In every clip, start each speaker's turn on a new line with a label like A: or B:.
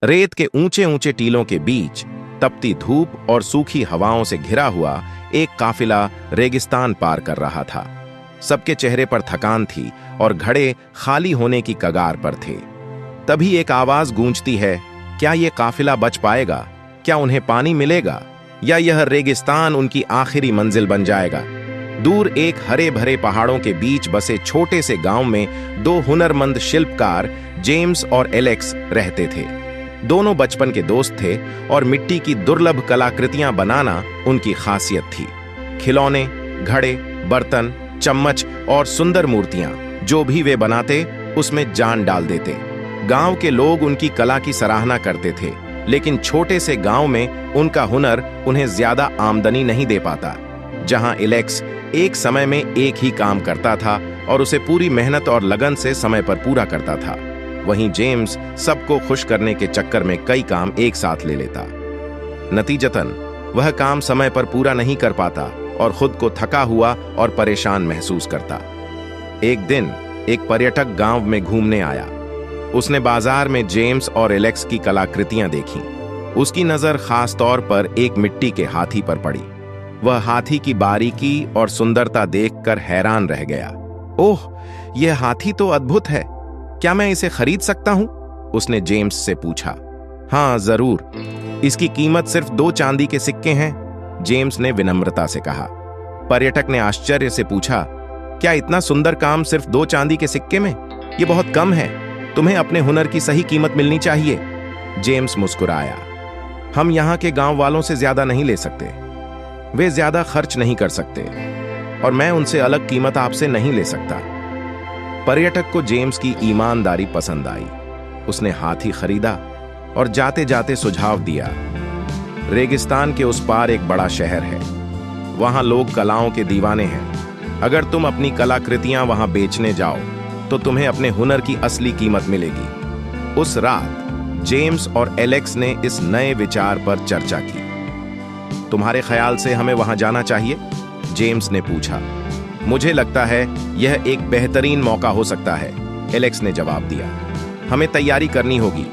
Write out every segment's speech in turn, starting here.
A: रेत के ऊंचे ऊंचे टीलों के बीच तपती धूप और सूखी हवाओं से घिरा हुआ एक काफिला रेगिस्तान पार कर रहा था। सबके चेहरे पर थकान थी और घड़े खाली होने की कगार पर थे। तभी एक आवाज गूंजती है, क्या ये काफिला बच पाएगा? क्या उन्हें पानी मिलेगा या यह रेगिस्तान उनकी आखिरी मंजिल बन जाएगा? दूर एक हरे भरे पहाड़ों के बीच बसे छोटे से गांव में दो हुनरमंद शिल्पकार जेम्स और एलेक्स रहते थे। दोनों बचपन के दोस्त थे और मिट्टी की दुर्लभ कलाकृतियां बनाना उनकी खासियत थी। खिलौने, घड़े, बर्तन, चम्मच और सुंदर मूर्तियां जो भी वे बनाते उसमें जान डाल देते। गांव के लोग उनकी कला की सराहना करते थे, लेकिन छोटे से गांव में उनका हुनर उन्हें ज्यादा आमदनी नहीं दे पाता। जहां एलेक्स एक समय में एक ही काम करता था और उसे पूरी मेहनत और लगन से समय पर पूरा करता था, वहीं जेम्स सबको खुश करने के चक्कर में कई काम एक साथ ले लेता। नतीजतन वह काम समय पर पूरा नहीं कर पाता और खुद को थका हुआ और परेशान महसूस करता। एक दिन एक पर्यटक गांव में घूमने आया। उसने बाजार में जेम्स और एलेक्स की कलाकृतियां देखी। उसकी नजर खास तौर पर एक मिट्टी के हाथी पर पड़ी। वह हाथी की बारीकी और सुंदरता देखकर हैरान रह गया। ओह, यह हाथी तो अद्भुत है। क्या मैं इसे खरीद सकता हूं? उसने जेम्स से पूछा। हाँ, जरूर। इसकी कीमत सिर्फ 2 चांदी के सिक्के हैं, जेम्स ने विनम्रता से कहा। पर्यटक ने आश्चर्य से पूछा, क्या इतना सुंदर काम सिर्फ 2 चांदी के सिक्के में? यह बहुत कम है। तुम्हें अपने हुनर की सही कीमत मिलनी चाहिए। जेम्स मुस्कुराया। हम यहाँ के गांव वालों से ज्यादा नहीं ले सकते। वे ज्यादा खर्च नहीं कर सकते और मैं उनसे अलग कीमत आपसे नहीं ले सकता। पर्यटक को जेम्स की ईमानदारी पसंद आई। उसने हाथी खरीदा और जाते जाते सुझाव दिया, रेगिस्तान के उस पार एक बड़ा शहर है। वहां लोग कलाओं के दीवाने हैं। अगर तुम अपनी कलाकृतियां वहां बेचने जाओ तो तुम्हें अपने हुनर की असली कीमत मिलेगी। उस रात जेम्स और एलेक्स ने इस नए विचार पर चर्चा की। तुम्हारे ख्याल से हमें वहां जाना चाहिए? जेम्स ने पूछा। मुझे लगता है यह एक बेहतरीन मौका हो सकता है, एलेक्स ने जवाब दिया। हमें तैयारी करनी होगी।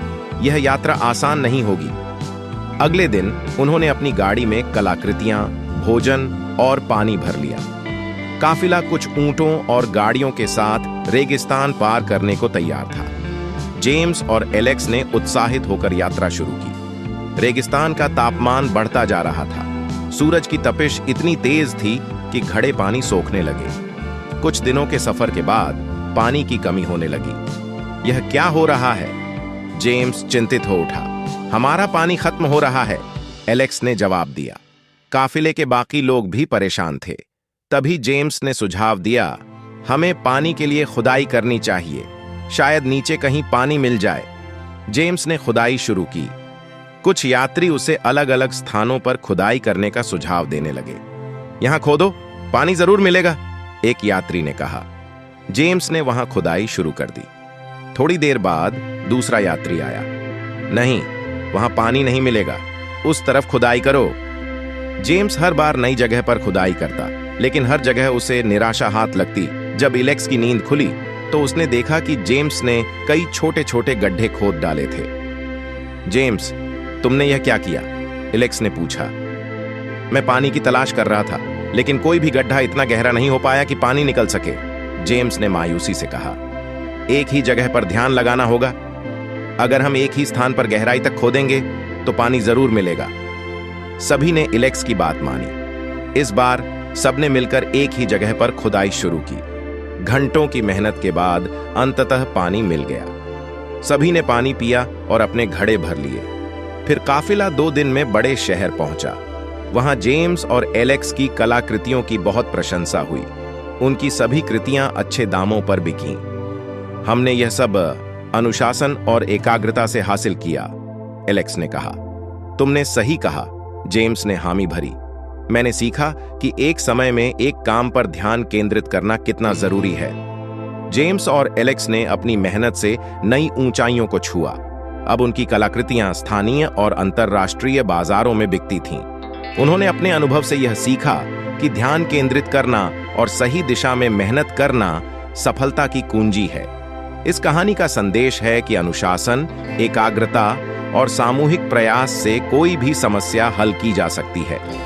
A: यह यात्रा आसान नहीं होगी। अगले दिन उन्होंने अपनी गाड़ी में कलाकृतियां, भोजन और पानी भर लिया। काफिला कुछ ऊंटों और गाड़ियों के साथ रेगिस्तान पार करने को तैयार था। जेम्स और एलेक्स ने उत्साहित होकर यात्रा शुरू की। रेगिस्तान का तापमान बढ़ता जा रहा था। सूरज की तपिश इतनी तेज थी कि घड़े पानी सोखने लगे। कुछ दिनों के सफर के बाद पानी की कमी होने लगी। यह क्या हो रहा है? जेम्स चिंतित हो उठा। हमारा पानी खत्म हो रहा है, एलेक्स ने जवाब दिया। काफिले के बाकी लोग भी परेशान थे। तभी जेम्स ने सुझाव दिया, हमें पानी के लिए खुदाई करनी चाहिए। शायद नीचे कहीं पानी मिल जाए। जेम्स ने खुदाई शुरू की। कुछ यात्री उसे अलग अलग स्थानों पर खुदाई करने का सुझाव देने लगे। यहां खोदो, पानी जरूर मिलेगा, एक यात्री ने कहा। जेम्स ने वहां खुदाई शुरू कर दी। थोड़ी देर बाद दूसरा यात्री आया। नहीं, वहां पानी नहीं मिलेगा, उस तरफ खुदाई करो। जेम्स हर बार नई जगह पर खुदाई करता, लेकिन हर जगह उसे निराशा हाथ लगती। जब एलेक्स की नींद खुली तो उसने देखा कि जेम्स ने कई छोटे छोटे गड्ढे खोद डाले थे। जेम्स, तुमने यह क्या किया? एलेक्स ने पूछा। मैं पानी की तलाश कर रहा था, लेकिन कोई भी गड्ढा इतना गहरा नहीं हो पाया कि पानी निकल सके, जेम्स ने मायूसी से कहा। एक ही जगह पर ध्यान लगाना होगा। अगर हम एक ही स्थान पर गहराई तक खोदेंगे तो पानी जरूर मिलेगा। सभी ने एलेक्स की बात मानी। इस बार सबने मिलकर एक ही जगह पर खुदाई शुरू की। घंटों की मेहनत के बाद अंततः पानी मिल गया। सभी ने पानी पिया और अपने घड़े भर लिए। फिर काफिला 2 दिन में बड़े शहर पहुंचा। वहां जेम्स और एलेक्स की कलाकृतियों की बहुत प्रशंसा हुई। उनकी सभी कृतियां अच्छे दामों पर बिकीं। हमने यह सब अनुशासन और एकाग्रता से हासिल किया, एलेक्स ने कहा। तुमने सही कहा, जेम्स ने हामी भरी। मैंने सीखा कि एक समय में एक काम पर ध्यान केंद्रित करना कितना जरूरी है। जेम्स और एलेक्स ने अपनी मेहनत से नई ऊंचाइयों को छुआ। अब उनकी कलाकृतियां स्थानीय और अंतर्राष्ट्रीय बाजारों में बिकती थीं। उन्होंने अपने अनुभव से यह सीखा कि ध्यान केंद्रित करना और सही दिशा में मेहनत करना सफलता की कुंजी है। इस कहानी का संदेश है कि अनुशासन, एकाग्रता और सामूहिक प्रयास से कोई भी समस्या हल की जा सकती है।